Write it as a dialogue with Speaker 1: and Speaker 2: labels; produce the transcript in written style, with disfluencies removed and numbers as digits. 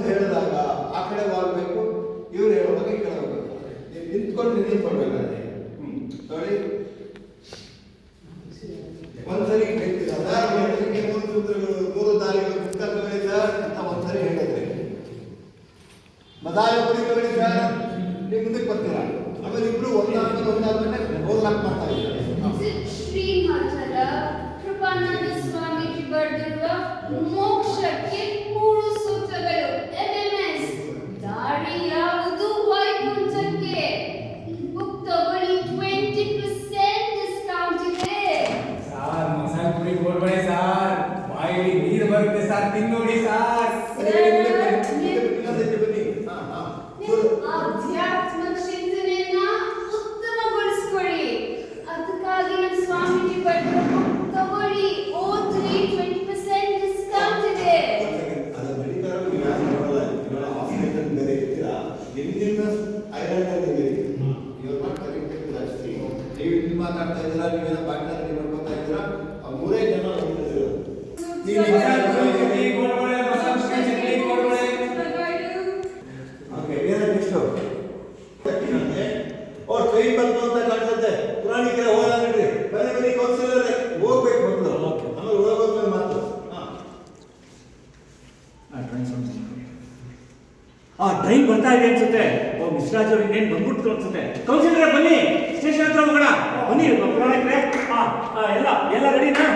Speaker 1: ಹೇಳಿದಾಗ ಆ ಕಡೆ ವಾಲ್ಬೇಕು, ಇವ್ರು ಹೇಳುವಾಗ ಈ ಕಡೆ ಹೋಗ್ಬೇಕು. ನಿಂತ್ಕೊಂಡು ನಿಂತ್ಕೊಳ್ಬೇಕಾದ್ರೆ ನೋಡಿ ಒಂದ್ಸರಿ ಮೂರು ದಾರಿಗಳು ಪುಸ್ತಕಗಳಿಂದ ಅಂತ ಒಂದ್ಸರಿ ಹೇಳಿದ್ರೆ ಮದಾಯ ಕುರಿಗಳಿಂದ ನೀವು ಮುಂದಕ್ಕೆ ಬರ್ತೀರಾ. ಆಮೇಲೆ ಇಬ್ರು ಒಂದಾದ್ಮೇಲೆ ಓವರ್ಲಾಪ್ ಮಾಡ್ತಾ ಇದ್ದಾರೆ.
Speaker 2: ಶ್ರೀಮಠದ ಕೃಪಾನಂದ ಸ್ವಾಮೀಜಿ ಬರೆದಿರುವ ಮೋಕ್ಷಕ್ಕೆ 3 ಸೂತ್ರಗಳು MMS. ದಾರಿ ಯಾವುದು ವೈಕುಂಠಕ್ಕೆ? ಬುಕ್ ತಗೊಳ್ಳಿ, 20% ಡಿಸ್ಕೌಂಟ್ ಇದೆ.
Speaker 3: ಸಾರ್ ಮಸಾಲೆ ಪುರಿ ಕೊಡ್ಬೇಡಿ ಸಾರ್, ಬಾಯಲ್ಲಿ ನೀರು ಬರುತ್ತೆ ಸಾರ್, ತಿನ್ನೋಡಿ ಸಾರ್.
Speaker 2: ಅಧ್ಯಾತ್ಮ ಚಿಂತನೆಯನ್ನ ಉತ್ತಮಗೊಳಿಸ್ಕೊಳ್ಳಿ. ಅದಕ್ಕಾಗಿ ನಮ್ಮ ಸ್ವಾಮೀಜಿ ಬರೆದಿರೋ ಬುಕ್ ತಗೊಳ್ಳಿ, ಓದ್ರಿ, 20% ಡಿಸ್ಕೌಂಟ್ ಇದೆ.
Speaker 1: ನೀವು ಮಾತಾಡ್ತಾ ಇದ್ದೀರಾ, ನೀವೇನೋ ಬಾಟ್ಲಲ್ಲಿ ಮಾಡ್ಕೊತಾ ಇದ್ದೀರಾ, ಮೂರೇ ಜನ ಟ್ರೈನ್ ಬಂತು ಅಂತ ಕಾಣ್ತದೆ. ಪುರಾಣಿಕರ ಹೋಗ್ರಿ, ಬರೀ ಬರೀ ಕೌನ್ಸಿಲರ್ ಹೋಗ್ಬೇಕು ಮೊದಲು, ಆಮೇಲೆ ಹೋಗ್ಬೇಕು ಮಾತು.
Speaker 4: ಟ್ರೈನ್ ಬರ್ತಾ ಇದೆ ಅನ್ಸುತ್ತೆ. ಮಿಶ್ರಾಜ್ ಅವ್ರು ಇನ್ನೇನು ಬಂದ್ಬಿಟ್ಟು ಅನ್ಸುತ್ತೆ. ಕೌನ್ಸಿಲರ್ ಬನ್ನಿ, ಸ್ಟೇಷನ್ ಹತ್ರ ಹೋಗೋಣ ಬನ್ನಿ. ಪುರಾಣಿಕರೇ ಎಲ್ಲ ರೆಡಿನಾ?